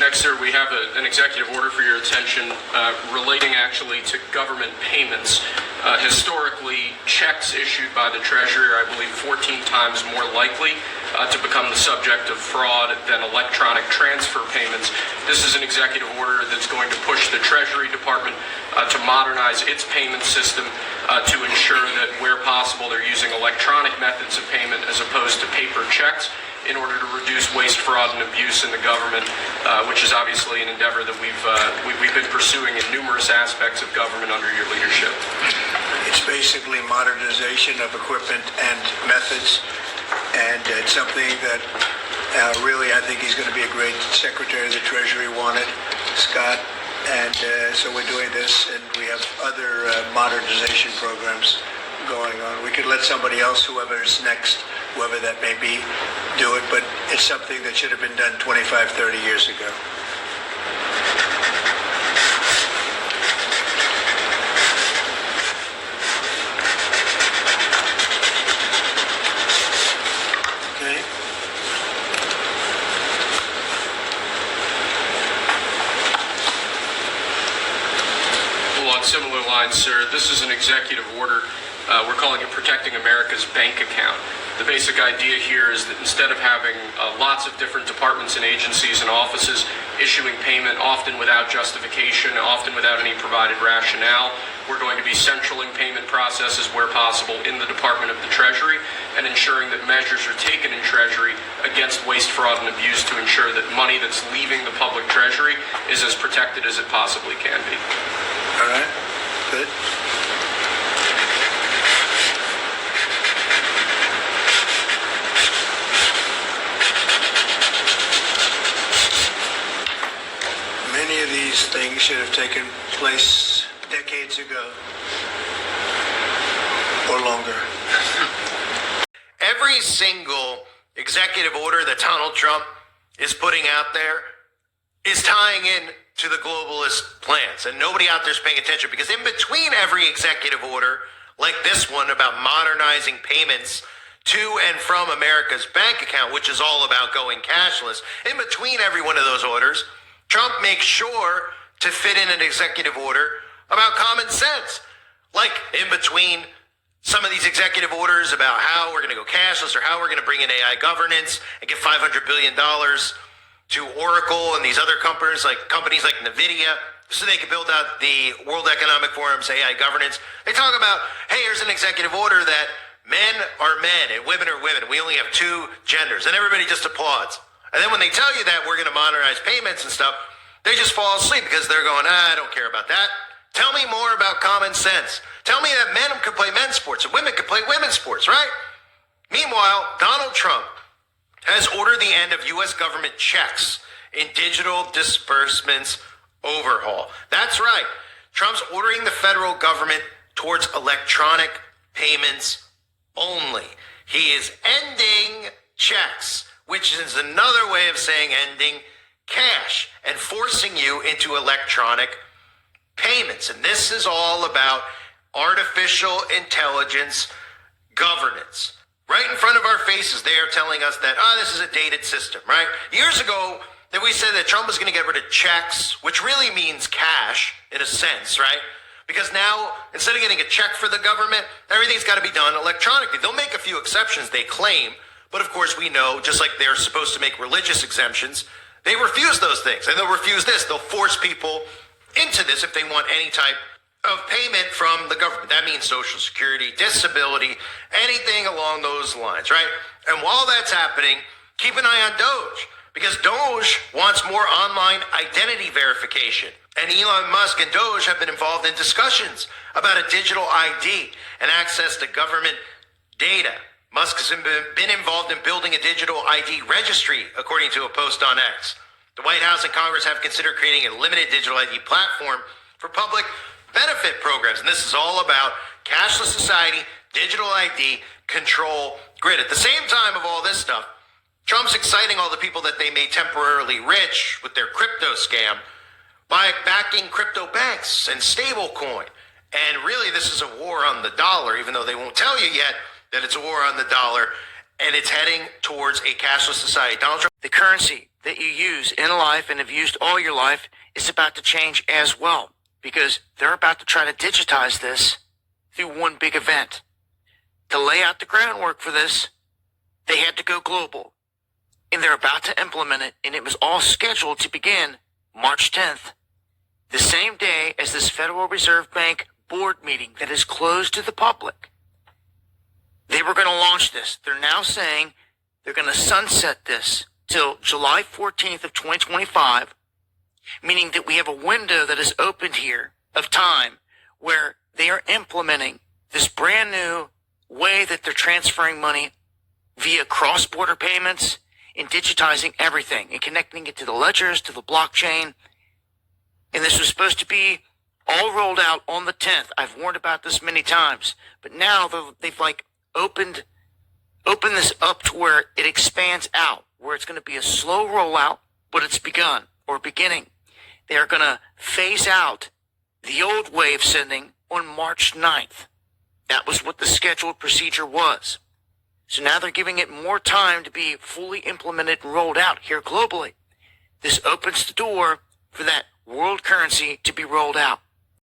Next, sir, we have an executive order for your attention relating actually to government payments. Historically, checks issued by the Treasury are, I believe, 14 times more likely to become the subject of fraud than electronic transfer payments. This is an executive order that's going to push the Treasury Department to modernize its payment system to ensure that where possible they're using electronic methods of payment as opposed to paper checks in order to reduce waste, fraud, and abuse in the government, which is obviously an endeavor that we've been pursuing in numerous aspects of government under your leadership. It's basically modernization of equipment and methods, and it's something that really I think he's going to be a great Secretary of the Treasury wanted, Scott, and so we're doing this, and we have other modernization programs going on. We could let somebody else, whoever's next, whoever that may be, do it, but it's something that should have been done 25, 30 years ago. Okay. Well, on similar lines, sir, this is an executive order. We're calling it Protecting America's Bank Account. The basic idea here is that instead of having lots of different departments and agencies and offices issuing payment, often without justification, often without any provided rationale, we're going to be centraling payment processes where possible in the Department of the Treasury and ensuring that measures are taken in Treasury against waste, fraud, and abuse to ensure that money that's leaving the public Treasury is as protected as it possibly can be. All right. Good. Many of these things should have taken place decades ago or longer. Every single executive order that Donald Trump is putting out there is tying in to the globalist plans, and nobody out there is paying attention, because in between every executive order, like this one about modernizing payments to and from America's bank account, which is all about going cashless, in between every one of those orders, Trump makes sure to fit in an executive order about common sense. Like in between some of these executive orders about how we're going to go cashless or how we're going to bring in AI governance and give $500 billion to Oracle and these other companies like NVIDIA so they can build out the World Economic Forum's AI governance. They talk about, hey, here's an executive order that men are men and women are women. We only have two genders. And everybody just applauds. And then when they tell you that we're going to modernize payments and stuff, they just fall asleep because they're going, I don't care about that. Tell me more about common sense. Tell me that men can play men's sports and women can play women's sports, right? Meanwhile, Donald Trump has ordered the end of U.S. government checks in digital disbursements overhaul. That's right. Trump's ordering the federal government towards electronic payments only. He is ending checks, which is another way of saying ending cash and forcing you into electronic payments. And this is all about artificial intelligence governance. Right in front of our faces, they are telling us that, this is a dated system, right? Years ago, that we said that Trump was going to get rid of checks, which really means cash in a sense, right? Because now, instead of getting a check for the government, everything's got to be done electronically. They'll make a few exceptions, they claim, but of course we know, just like they're supposed to make religious exemptions, they refuse those things. And they'll refuse this. They'll force people into this if they want any type of payment from the government. That means Social Security, disability, anything along those lines, right? And while that's happening, keep an eye on Doge, because Doge wants more online identity verification. And Elon Musk and Doge have been involved in discussions about a digital ID and access to government data. Musk has been involved in building a digital ID registry, according to a post on X. The White House and Congress have considered creating a limited digital ID platform for public benefit programs. And this is all about cashless society, digital ID, control grid. At the same time of all this stuff, Trump's exciting all the people that they made temporarily rich with their crypto scam by backing crypto banks and stablecoin. And really, this is a war on the dollar, even though they won't tell you yet that it's a war on the dollar, and it's heading towards a cashless society. Donald Trump, the currency that you use in life and have used all your life is about to change as well, because they're about to try to digitize this through one big event. To lay out the groundwork for this, they had to go global, and they're about to implement it, and it was all scheduled to begin March 10th, the same day as this Federal Reserve Bank board meeting that is closed to the public. They were going to launch this. They're now saying they're going to sunset this till July 14th of 2025, meaning that we have a window that is opened here of time where they are implementing this brand new way that they're transferring money via cross-border payments and digitizing everything and connecting it to the ledgers, to the blockchain. And this was supposed to be all rolled out on the 10th. I've warned about this many times, but now they've like opened this up to where it expands out, where it's going to be a slow rollout, but it's begun or beginning. They are going to phase out the old way of sending on March 9th. That was what the scheduled procedure was. So now they're giving it more time to be fully implemented and rolled out here globally. This opens the door for that world currency to be rolled out.